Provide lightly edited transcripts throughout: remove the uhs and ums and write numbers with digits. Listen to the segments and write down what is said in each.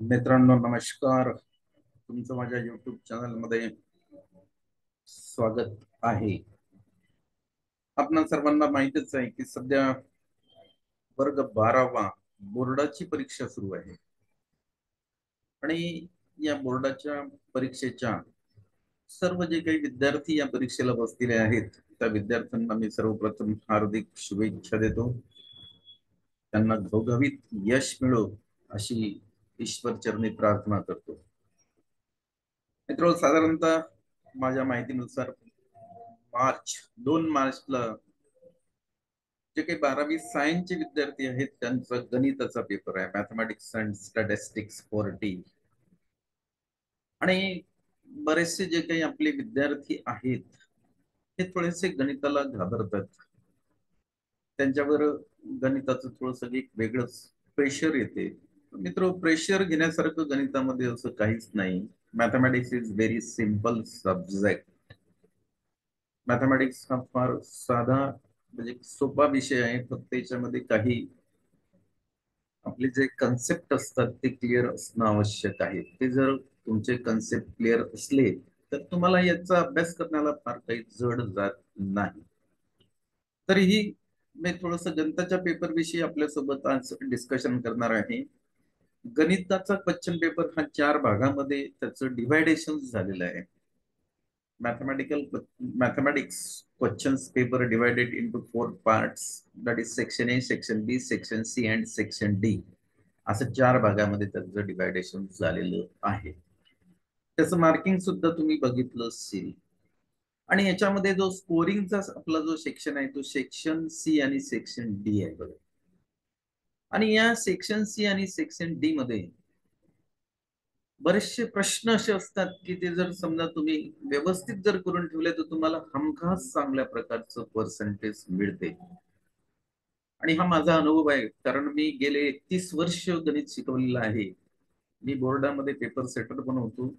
मित्रांनो नमस्कार. तुमचं माझ्या युट्यूब चॅनल मध्ये स्वागत आहे. आपणा सर्वांना माहितीच आहे की सध्या वर्ग 12वा बोर्डाची परीक्षा सुरू आहे आणि या बोर्डाच्या परीक्षेच्या सर्व जे काही विद्यार्थी या परीक्षेला बसलेले आहेत त्या विद्यार्थ्यांना मी सर्वप्रथम हार्दिक शुभेच्छा देतो. त्यांना घवघवीत यश मिळो अशी ईश्वर चरणी प्रार्थना करतो. मित्र साधारणतः माझ्या माहितीनुसार 2 मार्चला जे काही 12वी सायन्सचे विद्यार्थी आहेत त्यांचा गणिताचा पेपर आहे, मॅथमॅटिक्स अँड स्टॅटिस्टिक्स 40. आणि बरेचसे जे काही आपले विद्यार्थी आहेत हे थोडेसे गणिताला घाबरतात. त्यांच्यावर गणिताचं थोडस एक वेगळंच प्रेशर येते. मित्र, प्रेशर घेण्यासारखं गणितामध्ये असं काहीच नाही. Mathematics is very simple subject. Mathematics हा फार साधा म्हणजे सोपा विषय आहे. फक्त याच्यामध्ये काही आपले जे कन्सेप्ट असतात ते क्लिअर असणं आवश्यक आहे. ते जर तुमचे कन्सेप्ट क्लिअर असले तर तुम्हाला याचा अभ्यास करण्याला फार काही जड जात नाही. तरीही मी थोडस गणिताच्या पेपर विषयी आपल्यासोबत आज डिस्कशन करणार आहे. गणिताचा क्वेश्चन पेपर हा 4 भागामध्ये त्याचं डिव्हायडेशन झालेलं आहे. mathematics questions paper divided into 4 parts, that is section A, section B, section C and section D. असं 4 भागामध्ये त्याचं डिव्हायडेशन झालेलं आहे. त्याचं मार्किंग सुद्धा तुम्ही बघितलं असेल. आणि याच्यामध्ये जो स्कोरिंगचा आपला जो सेक्शन आहे तो सेक्शन सी आणि सेक्शन डी आहे बघा. आणि या सेक्शन सी आणि सेक्शन डी मध्ये बरेचसे प्रश्न असे असतात की ते जर समजा तुम्ही व्यवस्थित जर करून ठेवले तर तुम्हाला हमखास चांगल्या प्रकारचं पर्सेंटेज मिळते. आणि हा माझा अनुभव आहे, कारण मी गेले 31 वर्ष गणित शिकवलेलं आहे. मी बोर्डामध्ये पेपर सेटर पण होतो.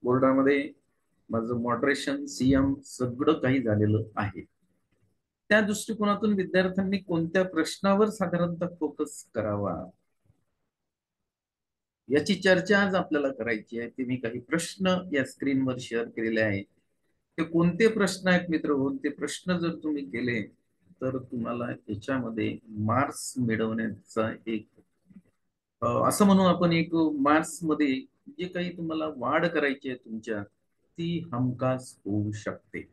बोर्डामध्ये माझं मॉडरेशन सीएम सगळं काही झालेलं आहे. त्या दृष्टिकोनातून विद्यार्थ्यांनी कोणत्या प्रश्नावर साधारणतः फोकस करावा याची चर्चा आज आपल्याला करायची आहे. ते मी काही प्रश्न या स्क्रीनवर शेअर केलेले आहे. ते कोणते प्रश्न आहेत मित्र? ते प्रश्न जर तुम्ही केले तर तुम्हाला याच्यामध्ये मार्क्स मिळवण्याचा एक असं म्हणू आपण एक मार्क्स मध्ये जे काही तुम्हाला वाढ करायची आहे तुमच्या ती हमखास होऊ शकते.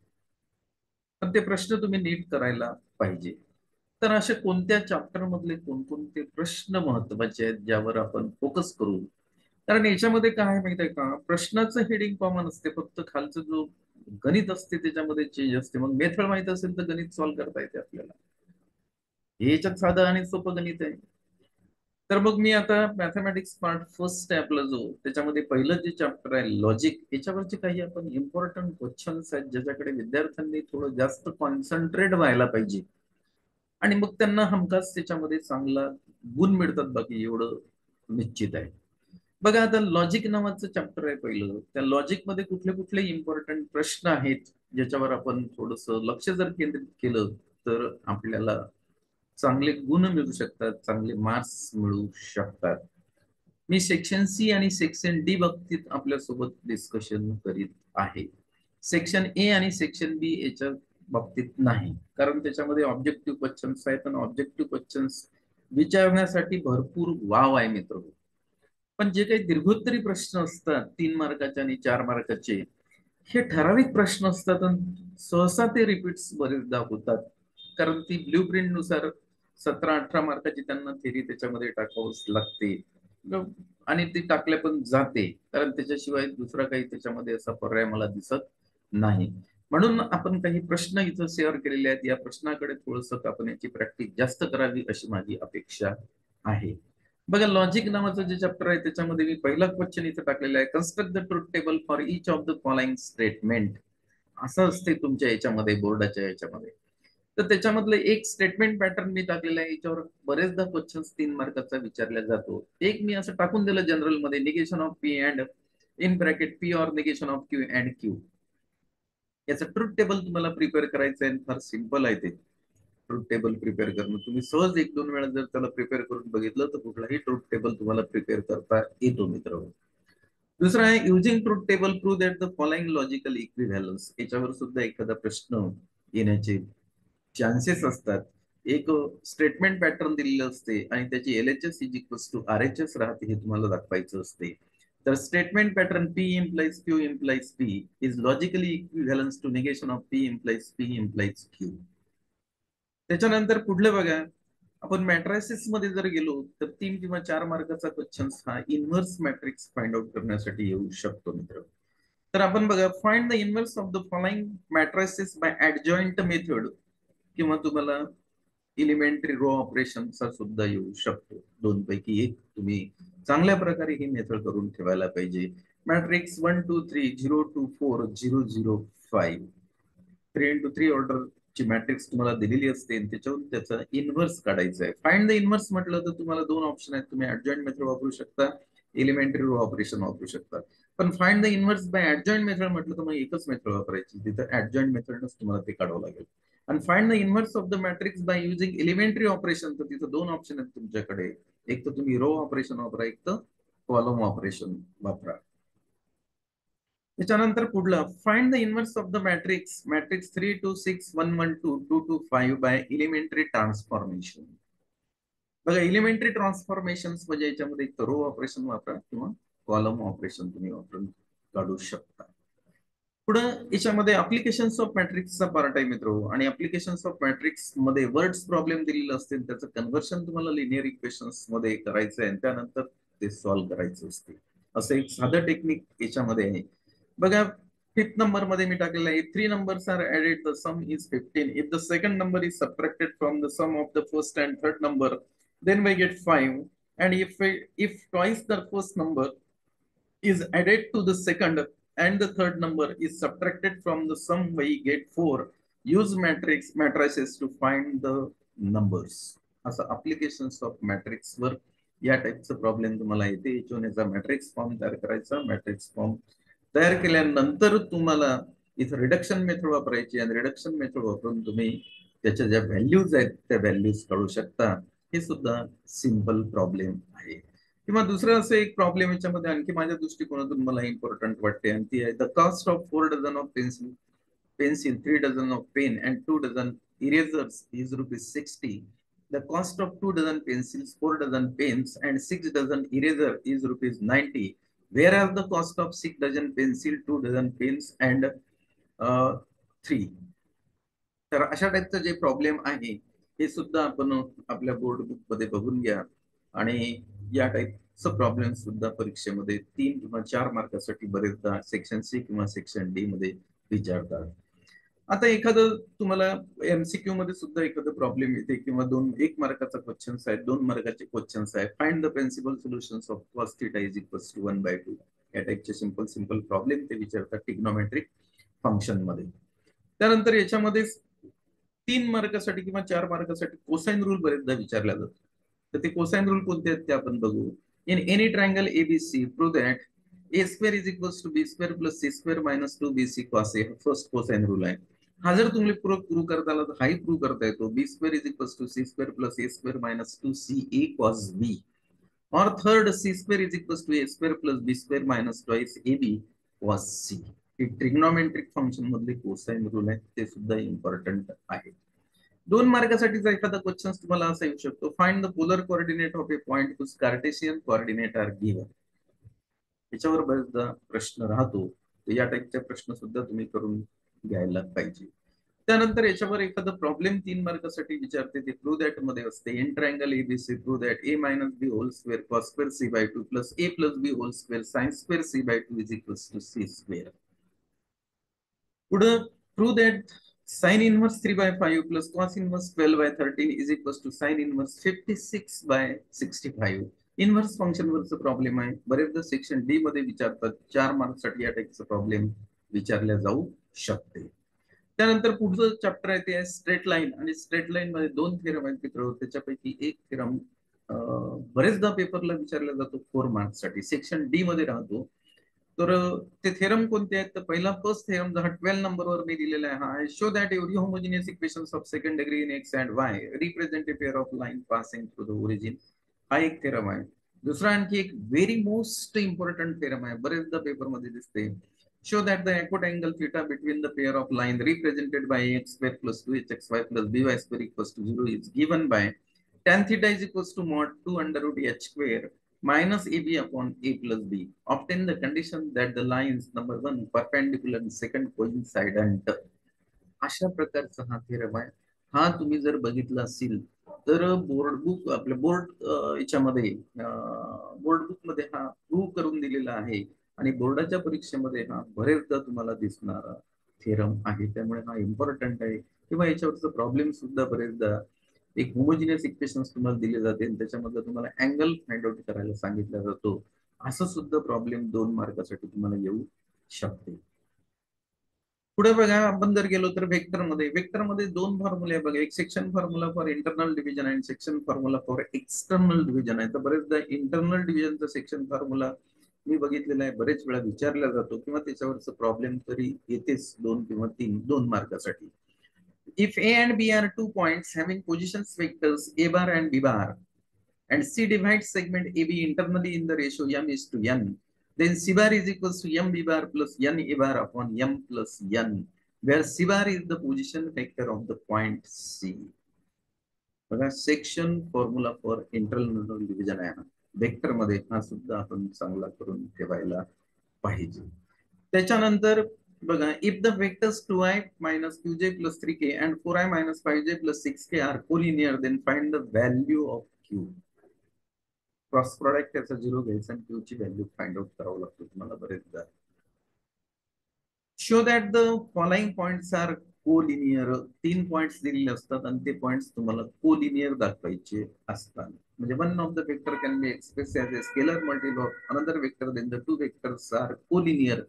पण ते प्रश्न तुम्ही नीट करायला पाहिजे. तर अशा कोणत्या चॅप्टर मधले कोणकोणते प्रश्न महत्वाचे आहेत ज्यावर आपण फोकस करू? कारण याच्यामध्ये काय आहे माहित आहे का, प्रश्नाचं हेडिंग कॉमन असते, फक्त खालचं जो गणित असते त्याच्यामध्ये चेंज असते. मग मेथड माहित असेल तर गणित सॉल्व्ह करता येते आपल्याला. हे याच्यात साधं आणि सोपं गणित आहे. तर मग मी आता मॅथमॅटिक्स पार्ट फर्स्ट आहे आपला जो, त्याच्यामध्ये पहिलं जे चॅप्टर आहे लॉजिक, याच्यावरचे काही आपण इम्पॉर्टंट क्वेश्चन्स आहेत ज्याच्याकडे विद्यार्थ्यांनी थोडं जास्त कॉन्सन्ट्रेट व्हायला पाहिजे. आणि मग त्यांना हमखास त्याच्यामध्ये चांगला गुण मिळतात, बाकी एवढं निश्चित आहे. बघा आता लॉजिक नावाचं चॅप्टर आहे पहिलं. त्या लॉजिक मध्ये कुठले कुठले इम्पॉर्टंट प्रश्न आहेत ज्याच्यावर आपण थोडस लक्ष जर केंद्रित केलं तर आपल्याला चांगले गुण मिळू शकतात, चांगले मार्क्स मिळू शकतात. मी सेक्शन सी आणि सेक्शन डी बाबतीत आपल्यासोबत डिस्कशन करीत आहे. सेक्शन ए आणि सेक्शन बी याच्या बाबतीत नाही, कारण त्याच्यामध्ये ऑब्जेक्टिव्ह क्वेश्चन्स आहेत आणि ऑब्जेक्टिव्ह क्वेश्चन्स विचारण्यासाठी भरपूर वाव आहे मित्र. पण जे काही दीर्घोत्तरी प्रश्न असतात 3 मार्काचे आणि 4 मार्काचे, हे ठराविक प्रश्न असतात आणि सहसा ते रिपीट्स बरेचदा होतात. कारण ती ब्ल्यू प्रिंट नुसार 17-18 मार्काची त्यांना थेरी त्याच्यामध्ये टाकावंच लागते. आणि ती टाकल्या पण जाते, कारण त्याच्याशिवाय दुसरा काही त्याच्यामध्ये असा पर्याय मला दिसत नाही. म्हणून आपण काही प्रश्न इथं शेअर केलेले आहेत. या प्रश्नाकडे थोडस आपण याची प्रॅक्टिस जास्त करावी अशी माझी अपेक्षा आहे. बघा लॉजिक नावाचं जे चॅप्टर आहे त्याच्यामध्ये मी पहिला क्वेश्चन इथं टाकलेला आहे, construct the truth table for each of the following statement. असं असते तुमच्या याच्यामध्ये, बोर्डाच्या याच्यामध्ये. तर त्याच्यामधलं एक स्टेटमेंट पॅटर्न मी टाकलेला आहे. याच्यावर बरेचदा क्वेश्चन 3 मार्काचा विचारला जातो. एक मी असं टाकून दिलं जनरल मध्ये, negation of P and in bracket P or negation of Q and Q. याचं ट्रुथ टेबल तुम्हाला प्रिपेअर करायचं आहे, फार सिंपल आहे ते. ट्रूथ टेबल प्रिपेअर करणं. तुम्ही सहज एक दोन वेळा जर त्याला प्रिपेअर करून बघितलं तर कुठलाही ट्रूथ टेबल तुम्हाला प्रिपेअर करता येतो मित्र. दुसरा आहे using truth table prove that the following logical equivalence. याच्यावर सुद्धा एखादा प्रश्न येण्याचे चान्सेस असतात. एक स्टेटमेंट पॅटर्न दिलेलं असते आणि त्याची LHS is equals to RHS राहते हे तुम्हाला दाखवायचं असते. तर statement pattern P implies Q implies P is logically equivalence to negation of P implies P implies Q. त्याच्यानंतर पुढलं बघा, आपण मॅट्रायसिस मध्ये जर गेलो तर 3 किंवा 4 मार्काचा क्वेश्चन हा इन्व्हर्स मॅट्रिक्स फाइंड आउट करण्यासाठी येऊ शकतो मित्र. तर आपण बघा, find the inverse of the following matrices by adjoint method, किंवा तुम्हाला एलिमेंटरी रो ऑपरेशनचा सुद्धा येऊ शकतो. दोन पैकी एक तुम्ही चांगल्या प्रकारे ही मेथड करून ठेवायला पाहिजे. मॅट्रिक्स 1 2 3 0 2 4 0 0 5 3 into 3 ऑर्डर ची मॅट्रिक्स तुम्हाला दिलेली असते आणि त्याच्यावरून त्याचा इन्व्हर्स काढायचा आहे. फाइंड द इन्व्हर्स म्हटलं तर तुम्हाला दोन ऑप्शन आहेत. तुम्ही ऍडजॉइंट मेथड वापरू शकता, एलिमेंटरी रो ऑपरेशन वापरू शकता. पण find the inverse by adjoint method म्हटलं तर मग एकच मेथड वापरायची, तिथं ऍडजॉइंट मेथडनच तुम्हाला ते काढावं लागेल. आणि find the inverse of the matrix by using elementary operation, तर तिथं दोन ऑप्शन आहेत तुमच्याकडे. एक तर तुम्ही रो ऑपरेशन वापरा, एक तर कॉलम ऑपरेशन वापरा. त्याच्यानंतर पुढलं, find the inverse of the matrix 3 2 6 1 1 2 2 2 5 by elementary transformation. बघा, एलिमेंटरी ट्रान्सफॉर्मेशन म्हणजे याच्यामध्ये एक रो ऑपरेशन वापरा किंवा कॉलम ऑपरेशन तुम्ही वापरून काढू शकता. पुढे याच्यामध्ये अप्लिकेशन्स ऑफ मॅट्रिक्सचा पार्ट आहे मित्र. आणि अप्लिकेशन्स ऑफ मॅट्रिक्स मध्ये वर्ड्स प्रॉब्लेम दिलेलं असते, त्याचं कन्व्हर्शन तुम्हाला लिनियर इक्वेशन्स मध्ये करायचं आहे आणि त्यानंतर ते सॉल्व्ह करायचं असते. असं एक साधं टेक्निक याच्यामध्ये आहे. बघा, 5th नंबर मध्ये मी टाकलेला आहे, 3 numbers are added, the sum is 15. If the second number is subtracted from the sum of the first and third number, then we get 5. And if twice the first number is added to the second and the third number is subtracted from the sum, we get 4. Use matrices to find the numbers. असं applications of matrix वर या टाइपचा problem तुम्हाला येते. याचा matrix form तयार करायचा. Matrix form तयार केल्यानंतर तुम्हाला इथं रिडक्शन मेथड वापरायची आणि रिडक्शन मेथड वापरून तुम्ही त्याच्या ज्या व्हॅल्यूज आहेत त्या व्हॅल्यूज काढू शकता. हे सुद्धा सिंपल प्रॉब्लेम आहे. किंवा दुसरं असं एक प्रॉब्लेम याच्यामध्ये आणखी माझ्या दृष्टिकोनातून मला इम्पॉर्टंट वाटते आणि ती आहे, the cost of 4 dozen of pencil 3 dozen of pen and 2 dozen erasers is ₹60. The cost of 2 dozen pencils, 4 dozen pens, and 6 dozen eraser is ₹90. Whereas the cost of 6 dozen pencil, 2 dozen pens, and 3. तर अशा टाईपचं जे problem आहे हे सुद्धा आपण आपल्या board book मध्ये बघून घ्या. आणि या टाईपचं प्रॉब्लेम सुद्धा परीक्षेमध्ये 3 किंवा 4 मार्कासाठी बरेचदा सेक्शन C किंवा सेक्शन D मध्ये विचारतात. आता एखादं तुम्हाला MCQ मध्ये सुद्धा एखादं प्रॉब्लेम येते किंवा 1 मार्काचा क्वेश्चन्स आहे, 2 मार्काचे क्वेश्चन्स आहे. Find the principal solutions of cos θ is equals to 1/2. या टाईपचे सिंपल प्रॉब्लेम ते विचारतात ट्रिग्नोमेट्रिक फंक्शन मध्ये. त्यानंतर याच्यामध्ये 3 मार्कासाठी किंवा 4 मार्कासाठी कोसाइन रूल बरेचदा विचारला जातो. तर ते कोसाइन रूल कोणते आहेत ते आपण बघू. In any triangle ABC prove that A² is equals to B² plus C² minus 2BC cos A. First cosine rule आहे. हा जर तुम्ही प्रूव्ह करता आला तर हाही प्रूव्ह करता येतो. B² is equals to C² plus A² minus 2CA cos B. और third C² is equals to A² plus B² minus twice AB cos C. हे ट्रिग्नोमेट्रिक फंक्शन मधले कोसाइन रूल आहे, ते सुद्धा इम्पॉर्टंट आहे. 2 मार्कासाठीचा एखादा क्वेश्चन तुम्हाला असा येऊ शकतो, find the polar coordinate of a point whose cartesian coordinate are given. याच्यावर बरेचदा प्रश्न राहतो. तर या टाईपचे प्रश्न सुद्धा तुम्ही करून घ्यायला पाहिजे. त्यानंतर याच्यावर एखादा प्रॉब्लेम 3 मार्कासाठी विचारते, ते प्रूव्ह दॅट मध्ये असते. In triangle ABC prove that A minus B whole square cos square C/2 plus A plus B whole square sin square C/2 is equals to C². पुढे prove that sin inverse 3/5 plus cos inverse 12/13 is equals to sin inverse 56/65. Inverse function वरचा problem आहे. बरेचदा section D मध्ये विचारतात. 4 मार्क्ससाठी या टाईपचा problem विचारला जाऊ शकते. त्यानंतर पुढचं चॅप्टर आहे ते आहे स्ट्रेट लाईन. आणि स्ट्रेट लाईन मध्ये 2 थेरम आहेत मित्र. त्याच्यापैकी एक थेरम बरेचदा पेपरला विचारला जातो 4 मार्क्ससाठी, सेक्शन D मध्ये राहतो. तर ते थेरम कोणते आहेत? तर पहिला फर्स्ट थेरम जो हा 12 नंबरवर मी दिलेला आहे, हा show that every homogeneous equations of second degree in x and Y represent a pair of line passing through the origin. हा एक थेरम आहे. दुसरा आणखी एक व्हेरी मोस्ट इम्पॉर्टंट थेरम आहे, बरेचदा पेपरमध्ये दिसते. Show that the acute angle theta between the pair of line represented by x square plus 2hxy plus by square equals to 0 is given by tan theta is equals to mod 2 under root h square minus ab upon a plus b. Obtain the condition that the lines number one perpendicular and second coincident. अशा प्रकारचा हा theorem आहे. हा तुम्ही जर बघितला असेल तर बोर्ड बुक आपल्या याच्यामध्ये बोर्ड बुक मध्ये हा प्रूव्ह करून दिलेला आहे आणि बोर्डाच्या परीक्षेमध्ये हा बरेचदा तुम्हाला दिसणारा थेरम आहे. त्यामुळे हा इम्पॉर्टंट आहे. किंवा याच्यावरचा प्रॉब्लेम सुद्धा बरेचदा एक होमोजिनियस इक्वेशन्स तुम्हाला दिले जाते आणि त्याच्यामध्ये तुम्हाला अँगल फाइंड आउट करायला सांगितला जातो. असं सुद्धा प्रॉब्लेम 2 मार्कासाठी तुम्हाला येऊ शकते. पुढे बघा, आपण जर गेलो तर वेक्टरमध्ये दोन फॉर्म्युले आहे बघा. एक section formula for internal division आणि section formula for external division आहे. तर बरेचदा इंटरनल डिव्हिजनचा सेक्शन फॉर्म्युला मी बघितलेला आहे, बरेच वेळा विचारला जातो किंवा त्याच्यावरचा प्रॉब्लेम तरी येतेच 2 किंवा 3 2 मार्कासाठी. If A and B are 2 points having positions vectors A bar and B bar, and C divides segment AB internally in the ratio m is to n, then C bar is equals to m B bar plus n A bar upon m plus n, where C bar is the position vector of the point C. बघा, section formula for internal division आहे. Vector मध्ये हा सुद्धा आपण चांगला करून ठेवायला पाहिजे. त्याच्यानंतर बघा, if the vectors 2i minus 2j plus 3k and 4i minus 5j plus 6k are collinear, then find the value of q. Cross product त्याचा 0 घ्यायचा आणि q ची व्हॅल्यू फाइंड आउट करावं लागतो तुम्हाला बरेचदा. Show that the following points are collinear. 3 points दिलेले असतात आणि ते पॉइंट्स तुम्हाला कोलिनियर दाखवायचे असतात. म्हणजे one of the vector can be express as a scalar multiple of another vector then the 2 vectors are collinear.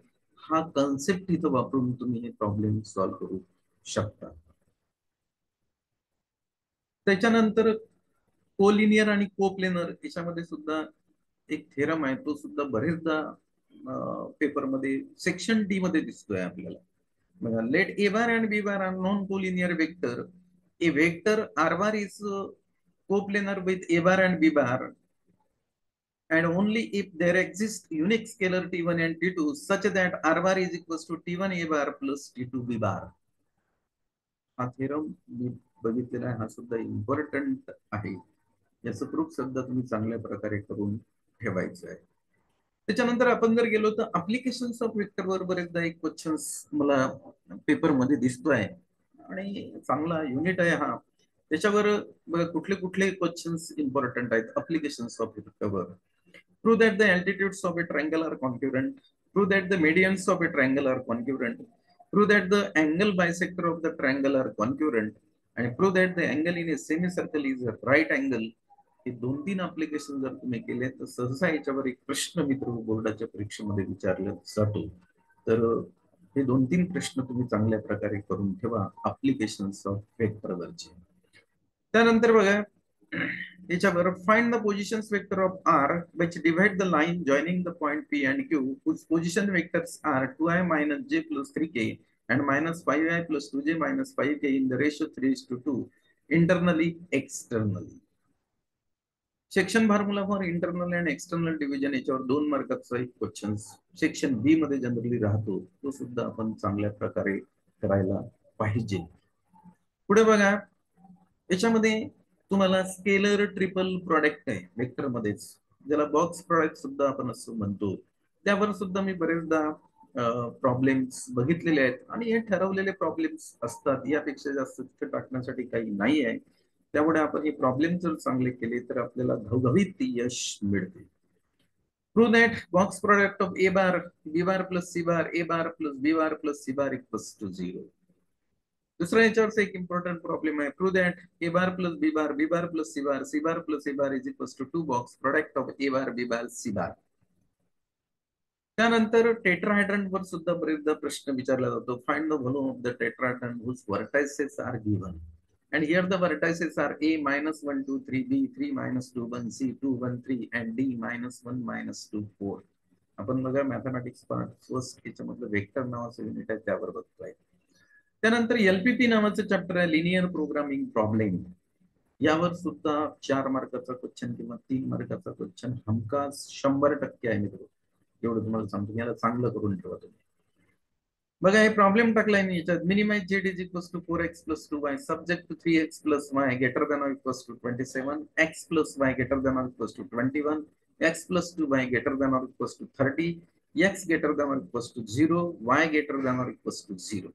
हा कन्सेप्ट इथं वापरून तुम्ही हे प्रॉब्लेम सॉल्व्ह करू शकता. त्याच्यानंतर कोलिनियर आणि कोप्लेनर याच्यामध्ये सुद्धा एक थेरम आहे, तो सुद्धा बरेचदा पेपरमध्ये सेक्शन डी मध्ये दिसतोय आपल्याला. Let A bar and B bar are non-collinear vector. A vector R bar is coplanar with A bar and B bar, and only if there exists unique scalar T1 and T2 such that R bar is equals to T1 A bar plus T2 B bar. हा theorem मी बघितलेला आहे, हा सुद्धा important आहे. याचं proof सुद्धा तुम्ही चांगल्या प्रकारे करून ठेवायचं आहे. त्याच्यानंतर आपण जर गेलो तर अप्लिकेशन्स ऑफ वेक्टरवर बरेचदा एक क्वेश्चन मला पेपरमध्ये दिसतोय आणि चांगला युनिट आहे हा. त्याच्यावर कुठले कुठले क्वेश्चन्स इम्पॉर्टंट आहेत अप्लिकेशन्स ऑफ वेक्टरवर. Prove that the altitudes of a triangle are concurrent. Prove that the medians of a triangle are concurrent. Prove that the angle bisector of the triangle are concurrent. आणि prove that the angle in a semi circle is a right angle. हे 2-3 application जर तुम्ही केले तर सहसा याच्यावर एक प्रश्न मित्र बोर्डाच्या परीक्षेमध्ये विचारला जातो. तर हे 2-3 प्रश्न तुम्ही चांगल्या प्रकारे करून ठेवा अप्लिकेशन्स ऑफ वेक्टरवरचे. त्यानंतर बघा, याच्यावर find the positions vector of R which divide the line joining the point P and Q whose position vectors are 2i minus j plus 3k and minus 5i plus 2j minus 5k in the ratio 3:2 internally externally. Section formula for internal and external division याच्यावर 2 मार्काचा एक question section बी मध्ये generally राहतो, तो सुद्धा आपण चांगल्या प्रकारे करायला पाहिजे. पुढे बघा, याच्यामध्ये तुम्हाला स्केलर ट्रिपल प्रोडक्ट आहे वेक्टर मध्येच, ज्याला बॉक्स प्रोडक्ट सुद्धा आपण असं म्हणतो. त्यावर सुद्धा मी बरेचदा प्रॉब्लेम्स बघितलेले आहेत आणि हे ठरवलेले प्रॉब्लेम्स असतात, यापेक्षा जास्त टाकण्यासाठी काही नाही आहे. त्यामुळे आपण हे प्रॉब्लेम जर चांगले केले तर आपल्याला घवघवीत यश मिळते. Prove that box product of A bar B bar plus C bar A bar plus B bar plus C bar equals to 0. दुसरा याच्यावरचा एक इम्पॉर्टंट प्रॉब्लेम आहे. Prove that A bar plus B bar plus C bar plus A bar is equals to 2 box product of A bar B bar C bar. त्यानंतर tetrahedron वर सुद्धा बरेचदा प्रश्न विचारला जातो. Find the volume of the tetrahedron whose vertices are given. And here the vertices are A minus 1, 2, 3, B 3 minus 2, 1, C 2, 1, 3 and D minus 1, minus 2, 4. आपण बघा mathematics part first याच्यामधलं vector नावाचं युनिट आहे त्यावर बघतोय. त्यानंतर एलपीपी नावाचं चॅप्टर आहे, linear programming problem. यावर सुद्धा 4 मार्काचा क्वेश्चन किंवा 3 मार्काचा क्वेश्चन हमखास 100% आहे मित्र. एवढं तुम्हाला सांगतो, याला चांगलं करून ठेवा तुम्ही. बघा हे प्रॉब्लेम टाकलाय मी याच्यात. Minimize Z is equals to 4x plus 2y subject to 3x plus y greater than or equals to 27, x plus y greater than or equals to 21, x plus 2y greater than or equals to 30, x greater than or equals to 0, y greater than or equals to 0.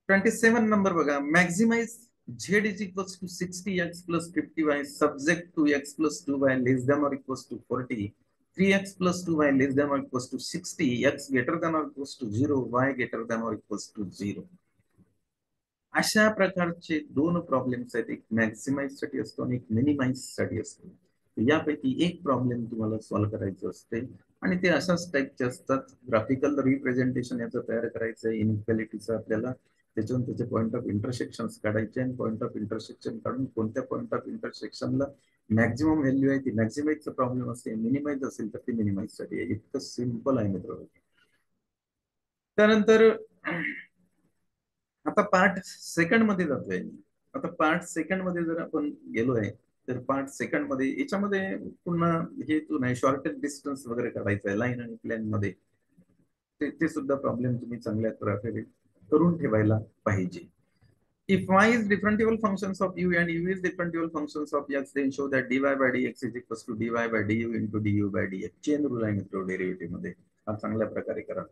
27 number बघा, maximize z is equals to 60x plus 50y subject to x plus 2y less than or equals to 40, 3x plus 2y less than or equals to 60, x greater than or equals to 0, y greater than or equals to 0. अशा प्रकारचे दोन problems आहेत, एक maximise साठी असतो आणि एक minimise साठी असतो. यापैकी एक प्रॉब्लेम तुम्हाला सॉल्व्ह करायचं असते आणि ते अशाच टाईपचे असतात. ग्राफिकल रिप्रेझेंटेशन याचं तयार करायचं आहे इनइक्वालिटीचं आपल्याला. त्याच्यातून त्याचे पॉईंट ऑफ इंटरसेक्शन काढायचे आणि पॉईंट ऑफ इंटरसेक्शन काढून कोणत्या पॉईंट ऑफ इंटरसेक्शनला मॅक्झिमम व्हॅल्यू आहे ती मॅक्झिमाइजचा प्रॉब्लेम असेल, मिनिमाइज असेल तर ते मिनिमाइज साठी आहे. इतकं सिंपल आहे मित्र. त्यानंतर आता पार्ट सेकंड मध्ये जातोय. आता पार्ट सेकंड मध्ये जर आपण गेलोय तर पार्ट सेकंड मध्ये याच्यामध्ये पुन्हा हे तू नाही शॉर्टेज डिस्टन्स वगैरे काढायचं आहे लाईन आणि प्लेन मध्ये. ते सुद्धा प्रॉब्लेम तुम्ही चांगल्या प्रकारे करून ठेवायला पाहिजे. If y is differentiable functions of u and u is differentiable functions of x, then show that dy by dx is equals to dy by du into du by dx. Chain rule आहे मित्र derivative मध्ये. हा चांगल्या प्रकारे करा.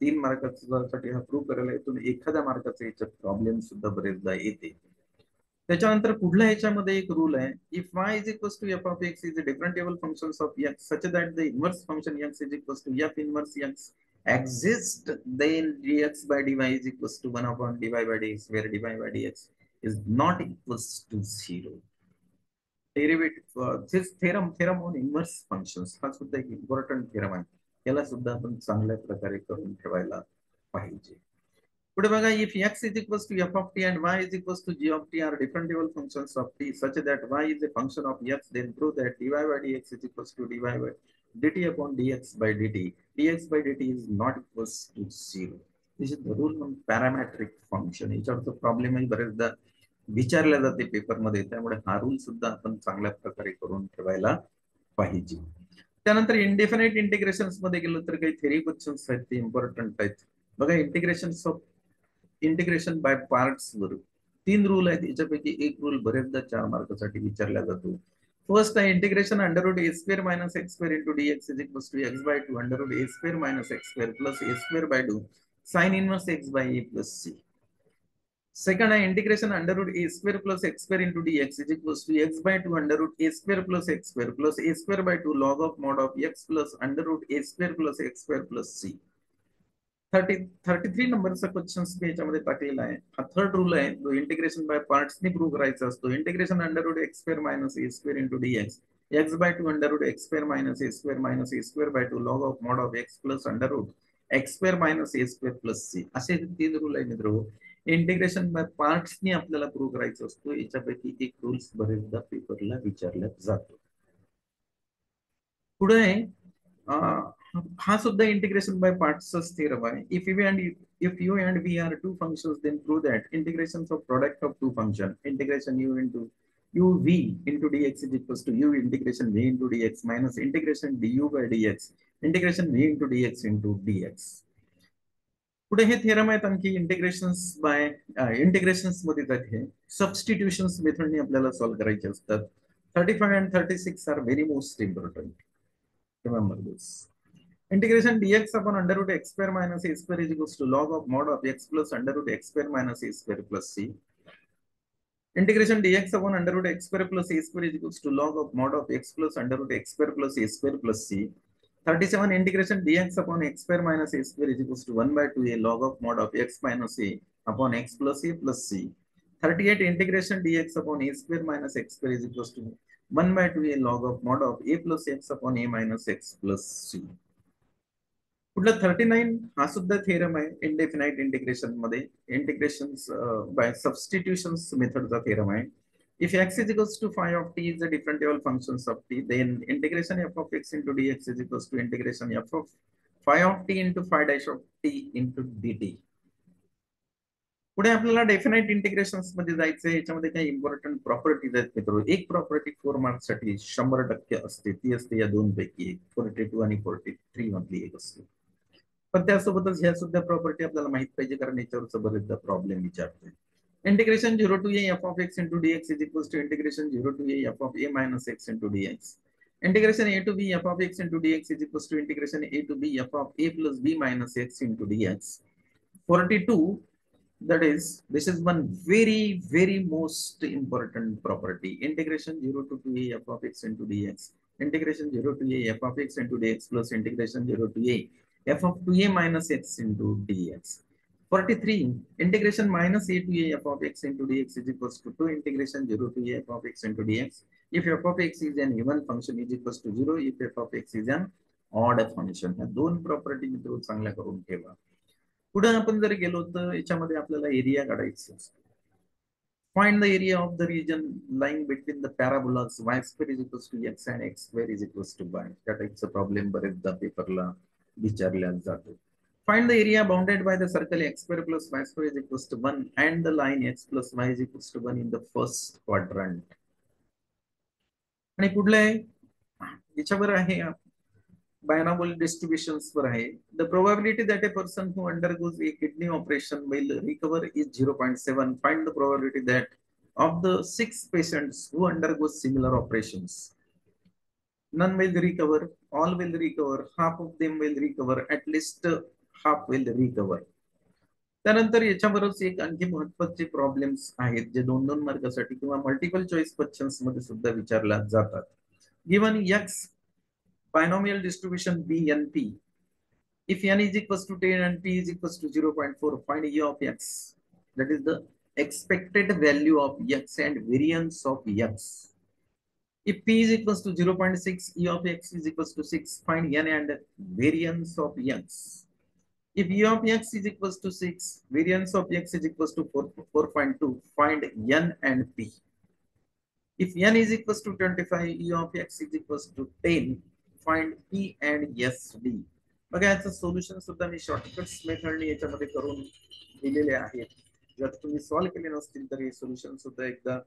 3 मार्कासाठी हा prove करायला येतो. एखाद्या मार्काचा याच्यात प्रॉब्लेम सुद्धा बरेचदा येते. त्याच्यानंतर पुढल्या ह्याच्यामध्ये एक रूल आहे, if y is equals to f of x is a differentiable functions of x such that the inverse function x is equals to f inverse x exist, then dx by dy is equals to 1 upon dy by dx where dy by dx is not equals to 0. Derivative this theorem on inverse functions हा सुद्धा एक important theorem आहे. याला सुद्धा आपण चांगल्या प्रकारे करून ठेवायला पाहिजे. पुढे बघा, if x is equals to f of t and y is equals to g of t are differentiable functions of t such that y is a function of x, then prove that dy by dx is equals to dy by dt upon dx by dt. dx by dt is not equals to 0. This is the rule on parametric function. याच्यावरचा प्रॉब्लेमही बरेचदा विचारल्या जाते पेपरमध्ये, त्यामुळे हा rule सुद्धा आपण चांगल्या प्रकारे करून ठेवायला पाहिजे. त्यानंतर इंडेफिनाइट इंटिग्रेशन्स मध्ये गेलो तर काही थेरी क्वेश्चन्स आहेत ते इम्पॉर्टंट आहेत. बघा, इंटिग्रेशन बाय पार्ट्स वर 3 रूल आहेत. याच्यापैकी एक रूल बरेचदा 4 मार्कासाठी विचारला जातो. फर्स्ट आहे integration under root A square minus X square into D X is equals to X by 2 under root A square minus X square plus A square by 2 sine inverse X by A plus C. Second आहे integration under root A square plus x square into D X is equals to X by 2 under root A square plus x square plus A square by 2 log of mod of x plus under root A square plus x square plus c. 33 नंबरचा question याच्यामध्ये टाकलेला आहे. हा third rule आहे, जो integration by पार्ट्सनी प्रूव्ह करायचा असतो. Integration under root x square minus a square into D x x by 2 under root x square minus a square by 2 log of mod of x plus under root x square minus a square plus c. असे 3 rule आहे मित्र. Integration by पार्ट्सनी आपल्याला prove करायचा असतो. याच्यापैकी एक rules बरेचदा पेपरला विचारला जातो. पुढे हा सुद्धा इंटिग्रेशन बाय पार्ट्सचाच थेरम आहे. if u and v are two functions, then prove that integrations of product of two function integration u into uv into dx is equals to u integration v into dx minus integration du by dx integration v into dx into dx. पुढे हे theorem आहेत आणखी इंटिग्रेशन्स bye इंटिग्रेशन्स मध्ये जाते substitutions मेथडने आपल्याला solve करायचे असतात. 35 and 36 are very most important. Remember this. Integration dx upon under root x square minus a square is equals to log of mod of x plus under root x square minus a square plus c. Integration dx upon under root x square plus a square is equals to log of mod of x plus under root x square plus a square plus c. 37 integration dx upon x square minus a square is equals to 1 by 2a log of mod of x minus a upon x plus a plus c. 38 integration dx upon a square minus x square is equals to 1 by 2a log of mod of a plus x upon a minus x plus c. पुढला 39 हा सुद्धा theorem आहे indefinite integration मध्ये. Integration by substitutions मेथडचा theorem आहे. If x is equals to phi of t is the differentiable functions of t, then integration f of x into dx is equals to integration f of phi of t into phi dash of t into dt. पुढे आपल्याला definite इंटिग्रेशन्स मध्ये जायचंय. याच्यामध्ये काही important properties आहेत मित्र. एक property 4 marks साठी 100% असते, ती असते या दोन पैकी एक, 42 आणि 43 मधली एक असते. पण त्यासोबतच ह्या सुद्धा प्रॉपर्टी आपल्याला माहित पाहिजे, कारण याच्यावरच बरेचदा प्रॉब्लेम विचारते. Integration 0 to a f of x into dx is equals to integration 0 to a f of a minus x into dx. Integration a to b f of x into dx is equals to integration a to b f of a plus b minus x into dx. 42, that is, this is one very most important property. Integration 0 to 2a f of x into dx. Integration 0 to a f of x into dx plus integration 0 to a f of 2a minus x into dx. 43, integration minus a to a f of x into dx is equals to 2 integration 0 to a f of x into dx. If f of x is an even function is equals to 0 if f of x is an odd function. ह्या दोन property मित्र चांगल्या करून ठेवा. पुढे आपण जर गेलो तर याच्यामध्ये आपल्याला एरिया काढायचा असतो. Find the area of the region lying between the parabolas y square is equals to x and x square is equals to y. त्या टाइपचा प्रॉब्लेम बरेचदा पेपरला विचारला जातो. Find the area bounded by the circle x square plus y square is equals to 1 and the line x plus y is equals to 1 in the first quadrant. आणि पुढलं आहे याच्यावर आहे binomial distributions वर आहे. The probability that a person who undergoes a kidney operation will recover is 0.7. Find the probability that of the 6 patients who undergo similar operations, none will recover, all will recover, half of them will recover, at least half will recover. त्यानंतर याच्यावरच एक आणखी महत्त्वाचे problems आहेत जे 2-2 मार्कासाठी किंवा multiple choice questions मध्ये सुद्धा विचारल्या जातात. Given x binomial distribution B and P, if n is equals to 10 and p is equals to 0.4, find e of x, that is the expected value of x and variance of x. If p is equals to 0.6, e of x is equals to 6, find n and variance of x. If e of x is equals to 6, variance of x is equals to 4.2, find n and p. If n is equals to 25, e of x is equals to 10, find p and s d. बघा याचं solution सुद्धा मी shortcuts मेथडने याच्यामध्ये करून दिलेले आहेत. जर तुम्ही solve केले नसतील तर हे सोल्युशन सुद्धा एकदा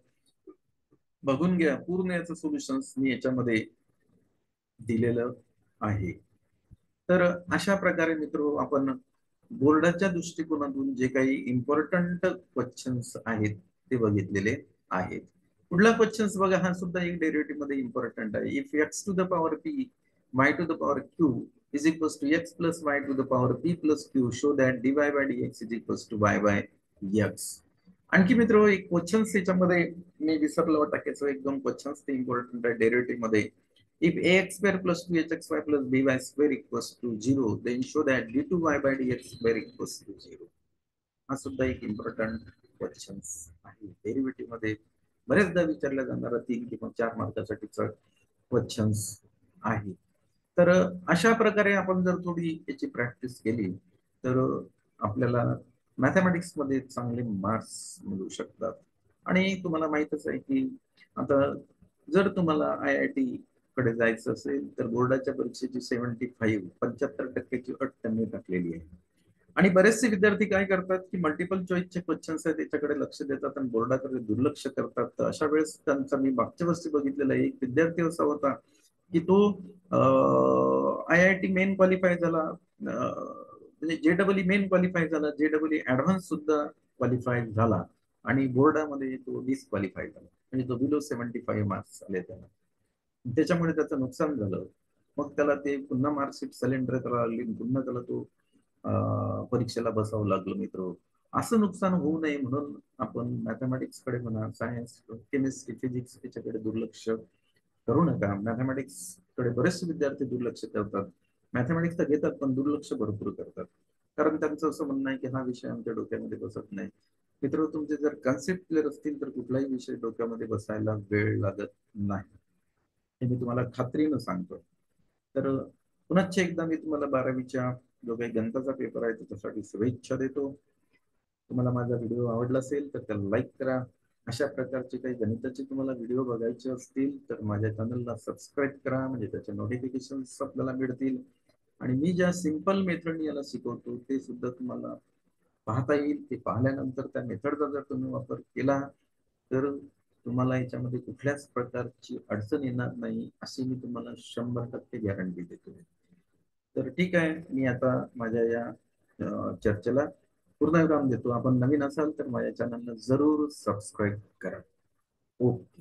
बघून घ्या. पूर्ण याचं सोल्युशन्स मी याच्यामध्ये दिलेलं आहे. तर अशा प्रकारे मित्र आपण बोर्डाच्या दृष्टिकोनातून जे काही इम्पॉर्टंट क्वेश्चन्स आहेत ते बघितलेले आहेत. पुढला क्वेश्चन्स बघा, हा सुद्धा एक डेरिव्हेटिव्ह मध्ये इम्पॉर्टंट आहे. If x to the power p y to the power q is equals to x plus y to the power p plus q, show that dy by dx is equals to y by x. आणखी मित्र एक questions याच्यामध्ये मी विसरलो टाकायचं. एकदम questions ते important आहे derivative मध्ये. If ax square plus 2hxy plus by square equals to 0, then show that d2y by dx square equals to 0. हा सुद्धा एक इम्पॉर्टंट क्वेश्चन्स आहे. डेरिव्हेटिव्ह मध्ये बरेचदा विचारल्या जाणारा 3 किंवा 4 मार्कासाठीचा क्वेश्चन्स आहे. तर अशा प्रकारे आपण जर थोडी याची प्रॅक्टिस केली तर आपल्याला मॅथमॅटिक्स मध्ये चांगले मार्क्स मिळू शकतात. आणि तुम्हाला माहितच आहे की आता जर तुम्हाला IIT कडे जायचं असेल तर बोर्डाच्या परीक्षेची 75% अट त्यांनी टाकलेली आहे. आणि बरेचसे विद्यार्थी काय करतात की मल्टिपल चॉईसचे क्वेश्चन्स आहेत त्याच्याकडे लक्ष देतात आणि बोर्डाकडे दुर्लक्ष करतात. तर अशा वेळेस त्यांचा मी मागच्या वर्षी बघितलेला एक विद्यार्थी असा होता की तो IIT मेन क्वालिफाय झाला, म्हणजे JEE मेन क्वालिफाय झाला, JEE ऍडव्हान्स सुद्धा क्वालिफाय झाला आणि बोर्डामध्ये तो डिस्क्वालिफाय झाला. म्हणजे तो बिलो 75 मार्क्स आले त्याला. त्याच्यामुळे त्याचं नुकसान झालं. मग त्याला ते पुन्हा मार्कशीट सिलेंडर करायला लागली, पुन्हा त्याला तो परीक्षेला बसावं लागलं मित्र. असं नुकसान होऊ नये म्हणून आपण मॅथमॅटिक्स कडे म्हणा, सायन्स, केमिस्ट्री, फिजिक्स याच्याकडे दुर्लक्ष करू नका. मॅथमॅटिक्स कडे बरेचसे विद्यार्थी दुर्लक्ष करतात. मॅथमॅटिक्स तर घेतात पण दुर्लक्ष भरपूर करतात, कारण त्यांचं असं म्हणणं आहे की हा विषय आमच्या डोक्यामध्ये बसत नाही. मित्र, तुमचे जर कन्सेप्ट क्लिअर असतील तर कुठलाही विषय डोक्यामध्ये बसायला वेळ लागत नाही, हे मी तुम्हाला खात्रीनं सांगतो. तर पुन्हा एकदा मी तुम्हाला 12वीच्या जो काही गणिताचा पेपर आहे त्याच्यासाठी शुभेच्छा देतो. तुम्हाला माझा व्हिडिओ आवडला असेल तर त्याला लाईक करा, अशा प्रकारचे काही गणिताचे तुम्हाला व्हिडिओ बघायचे असतील तर माझ्या चॅनलला सबस्क्राईब करा, म्हणजे त्याचे नोटिफिकेशन आपल्याला मिळतील. आणि मी ज्या सिंपल मेथडने याला शिकवतो ते सुद्धा तुम्हाला पाहता येईल. ते पाहिल्यानंतर त्या मेथडचा जर तुम्ही वापर केला तर तुम्हाला याच्यामध्ये कुठल्याच प्रकारची अडचण येणार नाही, अशी मी तुम्हाला 100% गॅरंटी देतो. तर ठीक आहे, मी आता माझ्या या चर्चेला पूर्णविराम देतो. आपण नवीन असाल तर माझ्या चॅनलला जरूर सबस्क्राईब करा. ओके.